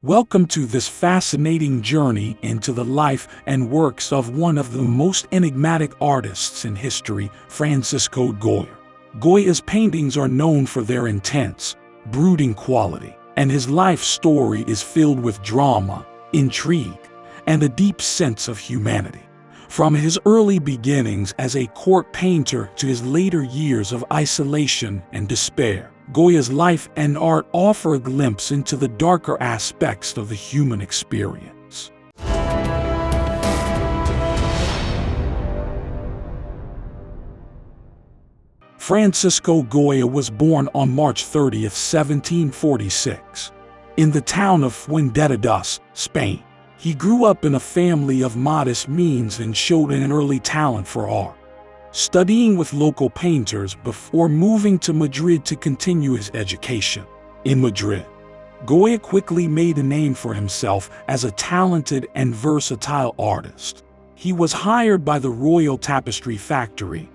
Welcome to this fascinating journey into the life and works of one of the most enigmatic artists in history, Francisco Goya. Goya's paintings are known for their intense, brooding quality, and his life story is filled with drama, intrigue, and a deep sense of humanity. From his early beginnings as a court painter to his later years of isolation and despair, Goya's life and art offer a glimpse into the darker aspects of the human experience. Francisco Goya was born on March 30, 1746, in the town of Fuengirola, Spain. He grew up in a family of modest means and showed an early talent for art, studying with local painters before moving to Madrid to continue his education. In Madrid, Goya quickly made a name for himself as a talented and versatile artist. He was hired by the Royal Tapestry Factory,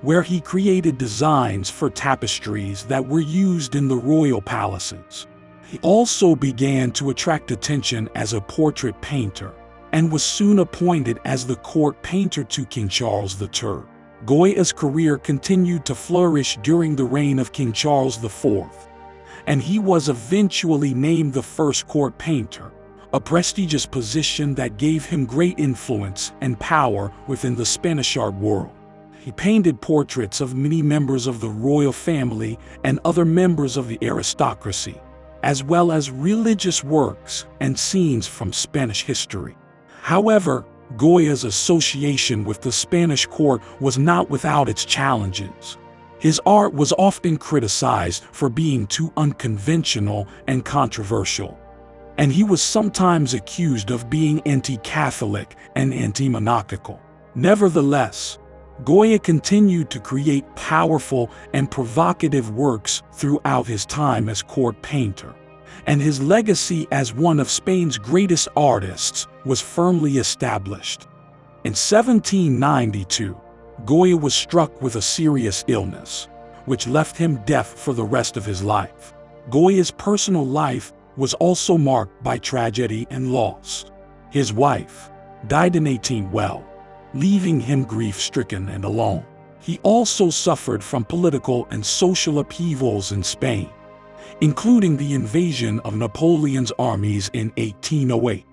where he created designs for tapestries that were used in the royal palaces. He also began to attract attention as a portrait painter and was soon appointed as the court painter to King Charles III. Goya's career continued to flourish during the reign of King Charles IV, and he was eventually named the first court painter, a prestigious position that gave him great influence and power within the Spanish art world. He painted portraits of many members of the royal family and other members of the aristocracy, as well as religious works and scenes from Spanish history. However, Goya's association with the Spanish court was not without its challenges. His art was often criticized for being too unconventional and controversial, and he was sometimes accused of being anti-Catholic and anti-monarchical. Nevertheless, Goya continued to create powerful and provocative works throughout his time as court painter, and his legacy as one of Spain's greatest artists was firmly established. In 1792, Goya was struck with a serious illness, which left him deaf for the rest of his life. Goya's personal life was also marked by tragedy and loss. His wife died in 1812, leaving him grief-stricken and alone. He also suffered from political and social upheavals in Spain, including the invasion of Napoleon's armies in 1808,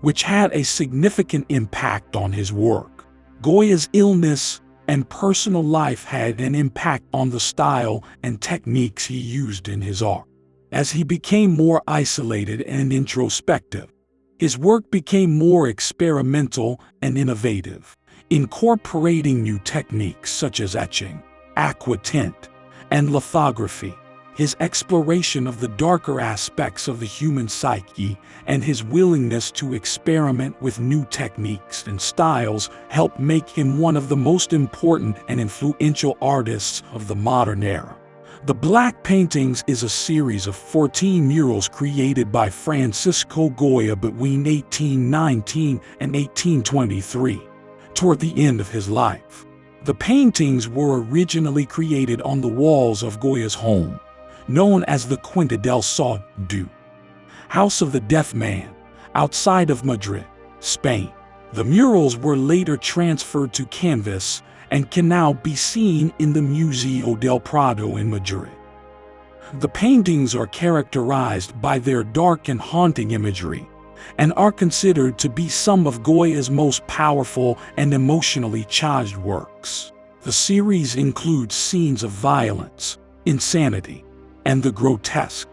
which had a significant impact on his work. Goya's illness and personal life had an impact on the style and techniques he used in his art. As he became more isolated and introspective, his work became more experimental and innovative, incorporating new techniques such as etching, aqua tint, and lithography. His exploration of the darker aspects of the human psyche and his willingness to experiment with new techniques and styles helped make him one of the most important and influential artists of the modern era. The Black Paintings is a series of 14 murals created by Francisco Goya between 1819 and 1823, toward the end of his life. The paintings were originally created on the walls of Goya's home, known as the Quinta del Sordo, House of the Deaf Man, outside of Madrid, Spain. The murals were later transferred to canvas and can now be seen in the Museo del Prado in Madrid. The paintings are characterized by their dark and haunting imagery, and are considered to be some of Goya's most powerful and emotionally charged works. The series includes scenes of violence, insanity, and the grotesque,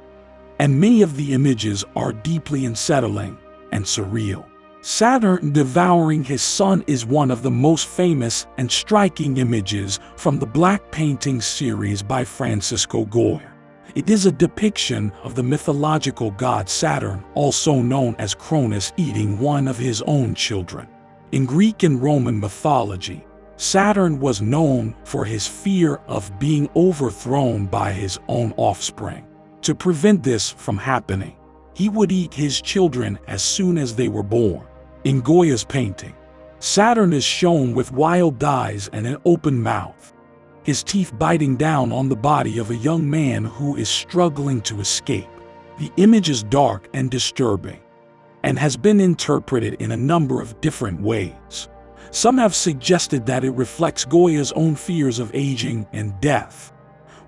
and many of the images are deeply unsettling and surreal. Saturn devouring his son is one of the most famous and striking images from the Black Paintings series by Francisco Goya. It is a depiction of the mythological god Saturn, also known as Cronus, eating one of his own children. In Greek and Roman mythology, Saturn was known for his fear of being overthrown by his own offspring. To prevent this from happening, he would eat his children as soon as they were born. In Goya's painting, Saturn is shown with wild eyes and an open mouth, his teeth biting down on the body of a young man who is struggling to escape. The image is dark and disturbing, and has been interpreted in a number of different ways. Some have suggested that it reflects Goya's own fears of aging and death,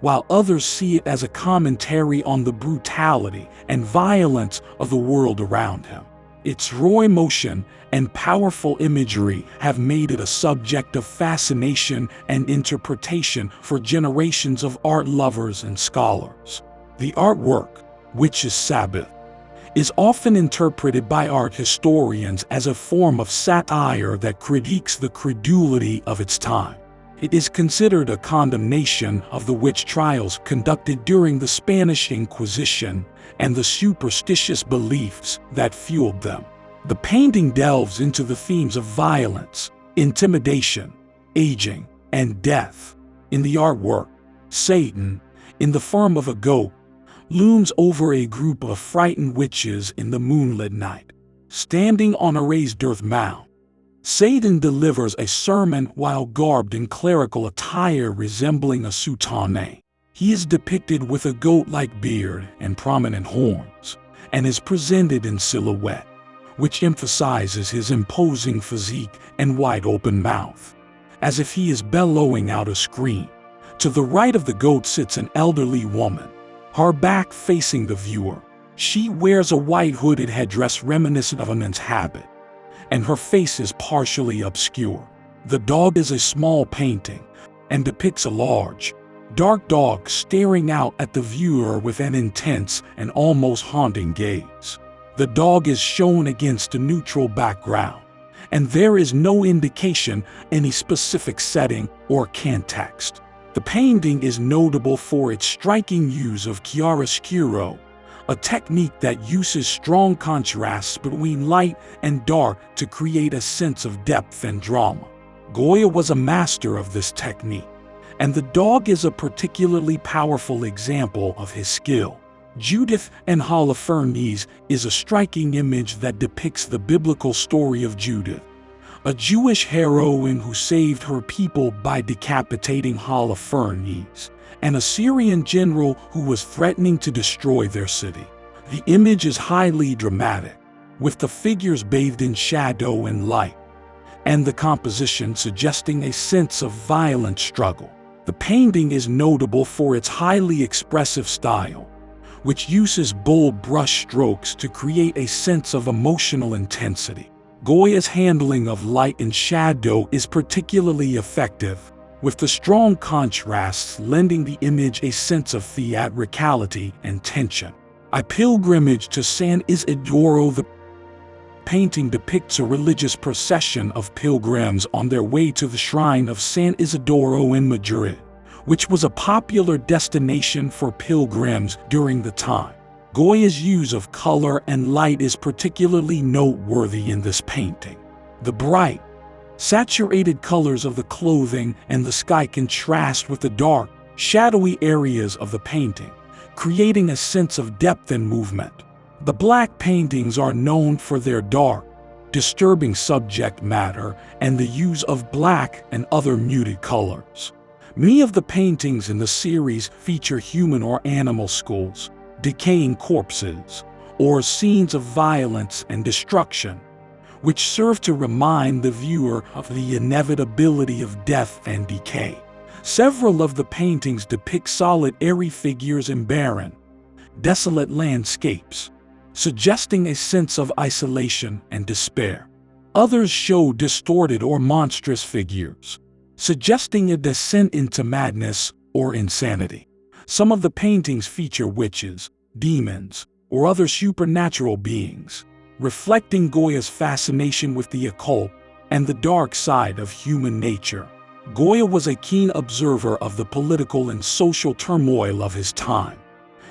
while others see it as a commentary on the brutality and violence of the world around him. Its raw emotion and powerful imagery have made it a subject of fascination and interpretation for generations of art lovers and scholars. The artwork, which is Sabbath, is often interpreted by art historians as a form of satire that critiques the credulity of its time. It is considered a condemnation of the witch trials conducted during the Spanish Inquisition and the superstitious beliefs that fueled them. The painting delves into the themes of violence, intimidation, aging, and death. In the artwork, Satan, in the form of a goat, looms over a group of frightened witches in the moonlit night. Standing on a raised earth mound, Satan delivers a sermon while garbed in clerical attire resembling a soutane. He is depicted with a goat-like beard and prominent horns, and is presented in silhouette, which emphasizes his imposing physique and wide-open mouth, as if he is bellowing out a scream. To the right of the goat sits an elderly woman, her back facing the viewer. She wears a white hooded headdress reminiscent of a nun's habit, and her face is partially obscure. The dog is a small painting and depicts a large, dark dog staring out at the viewer with an intense and almost haunting gaze. The dog is shown against a neutral background, and there is no indication any specific setting or context. The painting is notable for its striking use of chiaroscuro, a technique that uses strong contrasts between light and dark to create a sense of depth and drama. Goya was a master of this technique, and the dog is a particularly powerful example of his skill. Judith and Holofernes is a striking image that depicts the biblical story of Judith, a Jewish heroine who saved her people by decapitating Holofernes, an Assyrian general who was threatening to destroy their city. The image is highly dramatic, with the figures bathed in shadow and light, and the composition suggesting a sense of violent struggle. The painting is notable for its highly expressive style, which uses bold brush strokes to create a sense of emotional intensity. Goya's handling of light and shadow is particularly effective, with the strong contrasts lending the image a sense of theatricality and tension. A pilgrimage to San Isidoro. The painting depicts a religious procession of pilgrims on their way to the shrine of San Isidoro in Madrid, which was a popular destination for pilgrims during the time. Goya's use of color and light is particularly noteworthy in this painting. The bright, saturated colors of the clothing and the sky contrast with the dark, shadowy areas of the painting, creating a sense of depth and movement. The black paintings are known for their dark, disturbing subject matter and the use of black and other muted colors. Many of the paintings in the series feature human or animal skulls, decaying corpses, or scenes of violence and destruction, which serve to remind the viewer of the inevitability of death and decay. Several of the paintings depict solitary figures in barren, desolate landscapes, suggesting a sense of isolation and despair. Others show distorted or monstrous figures, suggesting a descent into madness or insanity. Some of the paintings feature witches, demons, or other supernatural beings, reflecting Goya's fascination with the occult and the dark side of human nature. Goya was a keen observer of the political and social turmoil of his time,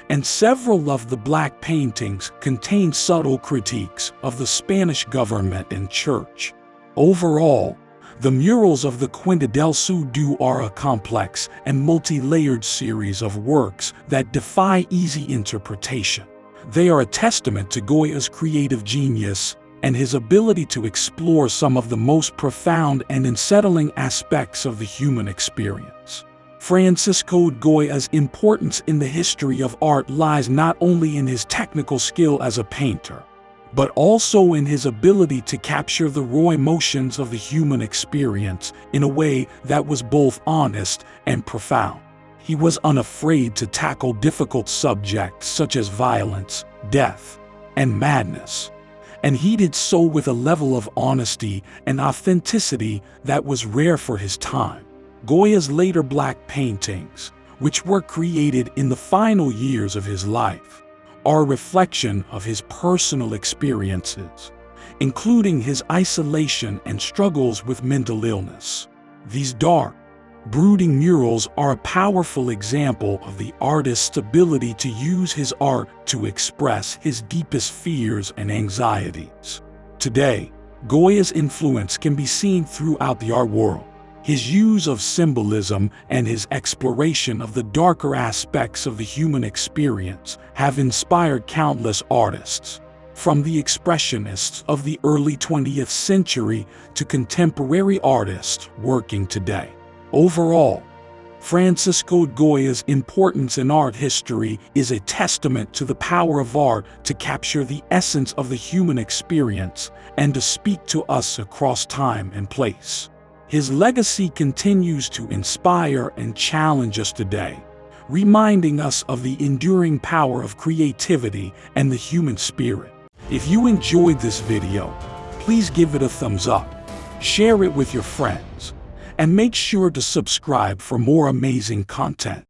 and several of the black paintings contain subtle critiques of the Spanish government and church. Overall, the murals of the Quinta del Sud are a complex and multi-layered series of works that defy easy interpretation. They are a testament to Goya's creative genius and his ability to explore some of the most profound and unsettling aspects of the human experience. Francisco Goya's importance in the history of art lies not only in his technical skill as a painter, but also in his ability to capture the raw emotions of the human experience in a way that was both honest and profound. He was unafraid to tackle difficult subjects such as violence, death, and madness, and he did so with a level of honesty and authenticity that was rare for his time. Goya's later black paintings, which were created in the final years of his life, are a reflection of his personal experiences, including his isolation and struggles with mental illness. These dark, brooding murals are a powerful example of the artist's ability to use his art to express his deepest fears and anxieties. Today, Goya's influence can be seen throughout the art world. His use of symbolism and his exploration of the darker aspects of the human experience have inspired countless artists, from the expressionists of the early 20th century to contemporary artists working today. Overall, Francisco Goya's importance in art history is a testament to the power of art to capture the essence of the human experience and to speak to us across time and place. His legacy continues to inspire and challenge us today, reminding us of the enduring power of creativity and the human spirit. If you enjoyed this video, please give it a thumbs up, share it with your friends, and make sure to subscribe for more amazing content.